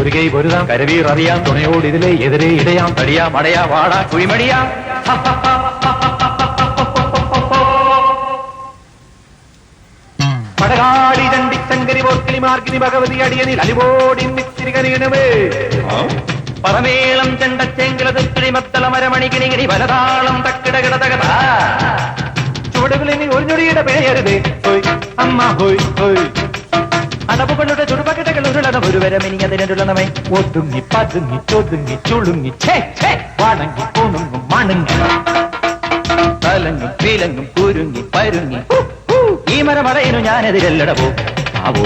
ഒരു കൈ പൊരുതാം കരവീർ അറിയാം തുണയോട് ഇതിലെ എതിരെ ഇടയാം തടിയാ മടയാ വാടാ കുഴിമടിയാ പടകാളി ചണ്ടിച്ചങ്കരി പോർക്കിളി മാർഗിനി ഭഗവതി അടിയനിൽ അലിവോടി മിത്തിരികനേ പറമേളം ചെണ്ടച്ചെങ്കില തുക്കിളി മത്തള മരമണികിണികിണി വലതാളം തക്കിടകിട തകത ചുവടുകളിൽ ഒഴിഞ്ഞൊടിയുടെ പേയരുതേ ഹോയ് അമ്മ ഹോയ് ഹോയ് അടവുകളുടെ ചുടുപകടകൾ ഉരുളണം ഒരു വരമിനിയതിനുള്ളണമേ ഒതുങ്ങി പതുങ്ങി ചൊതുങ്ങി ചുളുങ്ങി വാണങ്ങി പൂണുങ്ങും മണങ്ങി തലങ്ങും പീലങ്ങും കുരുങ്ങി പരുങ്ങി ഈ മരമടയിനു ഞാനെതിരല്ലടവോ ആവോ